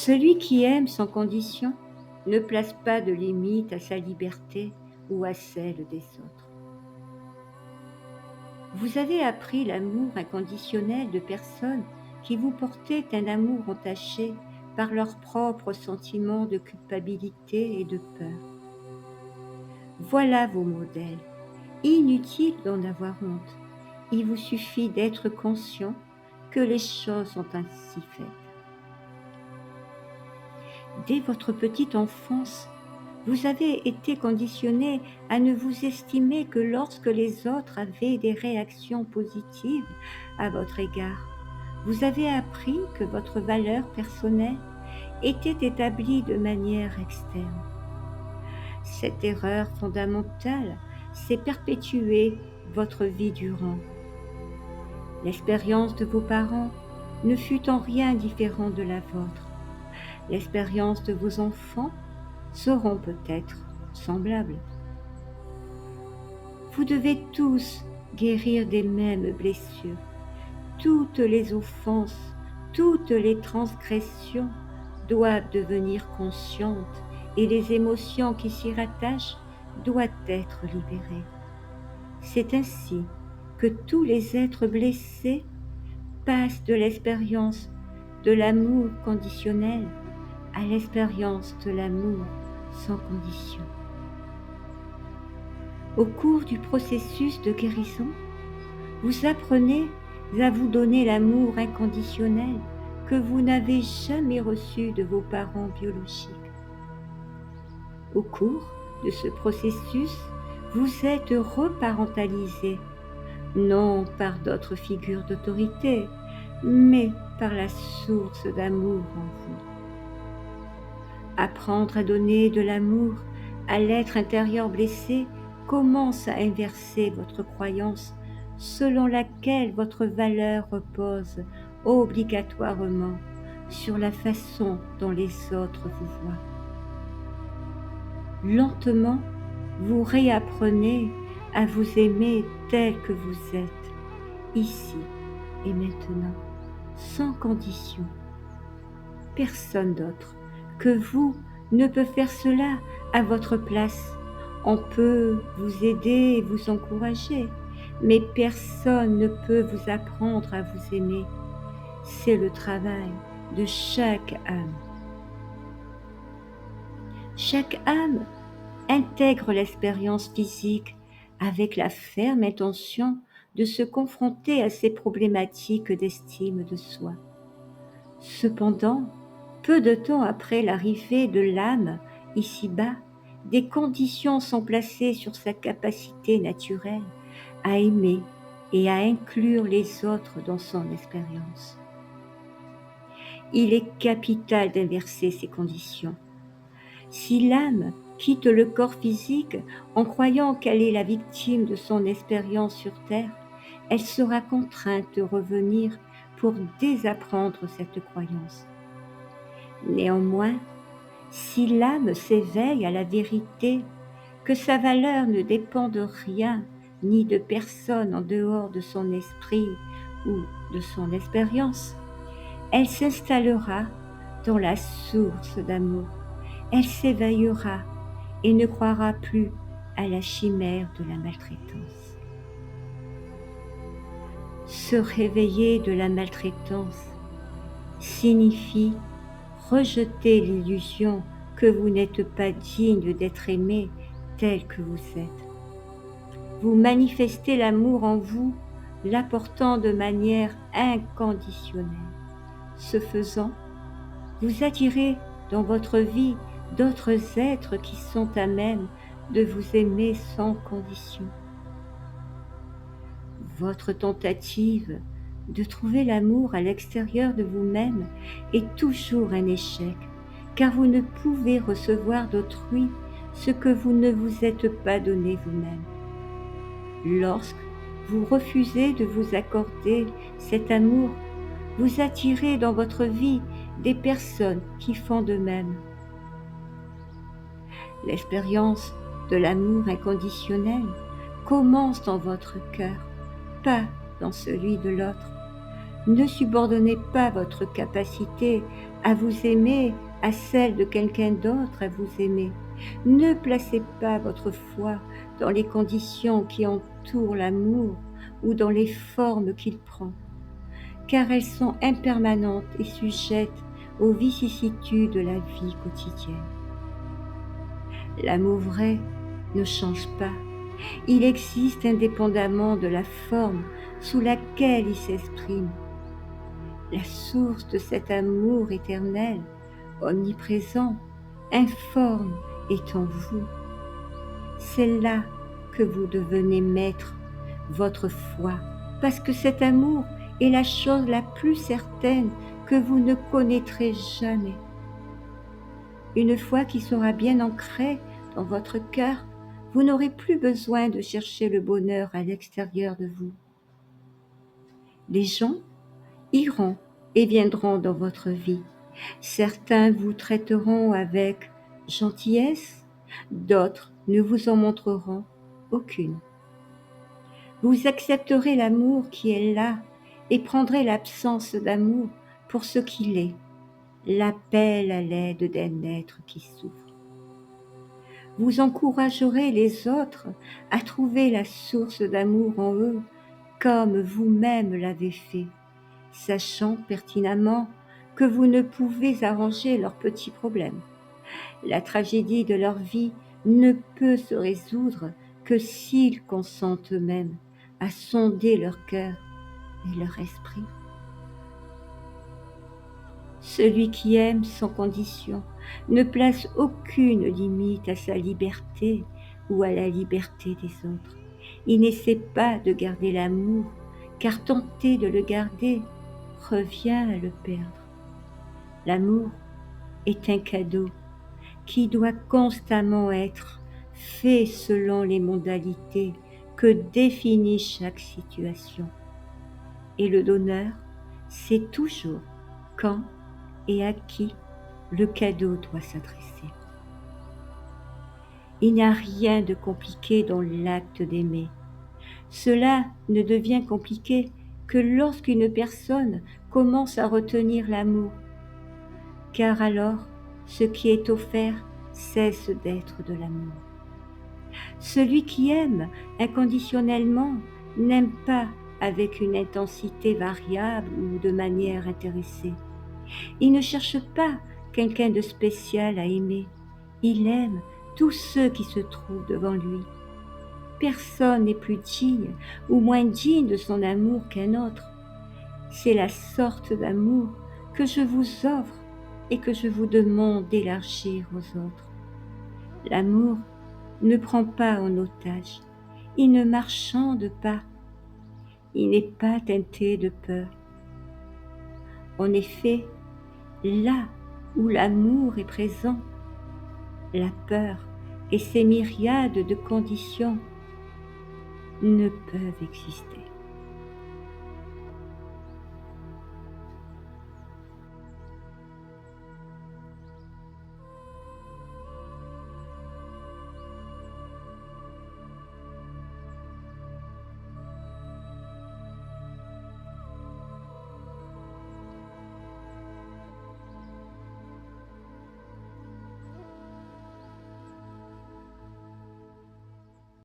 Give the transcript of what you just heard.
Celui qui aime sans condition ne place pas de limite à sa liberté ou à celle des autres. Vous avez appris l'amour inconditionnel de personnes qui vous portaient un amour entaché par leurs propres sentiments de culpabilité et de peur. Voilà vos modèles. Inutile d'en avoir honte. Il vous suffit d'être conscient que les choses sont ainsi faites. Dès votre petite enfance, vous avez été conditionné à ne vous estimer que lorsque les autres avaient des réactions positives à votre égard. Vous avez appris que votre valeur personnelle était établie de manière externe. Cette erreur fondamentale s'est perpétuée votre vie durant. L'expérience de vos parents ne fut en rien différente de la vôtre. L'expérience de vos enfants seront peut-être semblables. Vous devez tous guérir des mêmes blessures. Toutes les offenses, toutes les transgressions doivent devenir conscientes et les émotions qui s'y rattachent doivent être libérées. C'est ainsi que tous les êtres blessés passent de l'expérience de l'amour conditionnel à l'expérience de l'amour sans condition. Au cours du processus de guérison, vous apprenez à vous donner l'amour inconditionnel que vous n'avez jamais reçu de vos parents biologiques. Au cours de ce processus, vous êtes reparentalisé, non par d'autres figures d'autorité, mais par la source d'amour en vous. Apprendre à donner de l'amour à l'être intérieur blessé commence à inverser votre croyance selon laquelle votre valeur repose obligatoirement sur la façon dont les autres vous voient. Lentement, vous réapprenez à vous aimer tel que vous êtes, ici et maintenant, sans condition. Personne d'autre que vous ne peut faire cela à votre place. On peut vous aider et vous encourager, mais personne ne peut vous apprendre à vous aimer. C'est le travail de chaque âme. Chaque âme intègre l'expérience physique avec la ferme intention de se confronter à ces problématiques d'estime de soi. Cependant, peu de temps après l'arrivée de l'âme ici-bas, des conditions sont placées sur sa capacité naturelle à aimer et à inclure les autres dans son expérience. Il est capital d'inverser ces conditions. Si l'âme quitte le corps physique en croyant qu'elle est la victime de son expérience sur Terre, elle sera contrainte de revenir pour désapprendre cette croyance. Néanmoins, si l'âme s'éveille à la vérité que sa valeur ne dépend de rien ni de personne en dehors de son esprit ou de son expérience, elle s'installera dans la source d'amour. Elle s'éveillera et ne croira plus à la chimère de la maltraitance. Se réveiller de la maltraitance signifie rejeter l'illusion que vous n'êtes pas digne d'être aimé tel que vous êtes. Vous manifestez l'amour en vous, l'apportant de manière inconditionnelle. Ce faisant, vous attirez dans votre vie d'autres êtres qui sont à même de vous aimer sans condition. Votre tentative de trouver l'amour à l'extérieur de vous-même est toujours un échec, car vous ne pouvez recevoir d'autrui ce que vous ne vous êtes pas donné vous-même. Lorsque vous refusez de vous accorder cet amour, vous attirez dans votre vie des personnes qui font de même. L'expérience de l'amour inconditionnel commence dans votre cœur, pas dans celui de l'autre. Ne subordonnez pas votre capacité à vous aimer à celle de quelqu'un d'autre à vous aimer. Ne placez pas votre foi dans les conditions qui entourent l'amour ou dans les formes qu'il prend, car elles sont impermanentes et sujettes aux vicissitudes de la vie quotidienne. L'amour vrai ne change pas. Il existe indépendamment de la forme sous laquelle il s'exprime. La source de cet amour éternel, omniprésent, informe, est en vous. C'est là que vous devenez mettre votre foi, parce que cet amour est la chose la plus certaine que vous ne connaîtrez jamais. Une fois qu'il sera bien ancré dans votre cœur, vous n'aurez plus besoin de chercher le bonheur à l'extérieur de vous. Les gens iront et viendront dans votre vie. Certains vous traiteront avec gentillesse, d'autres ne vous en montreront aucune. Vous accepterez l'amour qui est là et prendrez l'absence d'amour pour ce qu'il est, l'appel à l'aide d'un être qui souffre. Vous encouragerez les autres à trouver la source d'amour en eux, comme vous-même l'avez fait, sachant pertinemment que vous ne pouvez arranger leurs petits problèmes. La tragédie de leur vie ne peut se résoudre que s'ils consentent eux-mêmes à sonder leur cœur et leur esprit. Celui qui aime sans condition ne place aucune limite à sa liberté ou à la liberté des autres. Il n'essaie pas de garder l'amour, car tenter de le garder revient à le perdre. L'amour est un cadeau qui doit constamment être fait selon les modalités que définit chaque situation. Et le donneur sait toujours quand et à qui le cadeau doit s'adresser. Il n'y a rien de compliqué dans l'acte d'aimer. Cela ne devient compliqué que lorsqu'une personne commence à retenir l'amour, car alors ce qui est offert cesse d'être de l'amour. Celui qui aime inconditionnellement n'aime pas avec une intensité variable ou de manière intéressée. Il ne cherche pas quelqu'un de spécial à aimer. Il aime tous ceux qui se trouvent devant lui. Personne n'est plus digne ou moins digne de son amour qu'un autre. C'est la sorte d'amour que je vous offre et que je vous demande d'élargir aux autres. L'amour ne prend pas en otage, il ne marchande pas, il n'est pas teinté de peur. En effet, là où l'amour est présent, la peur et ses myriades de conditions ne peuvent exister.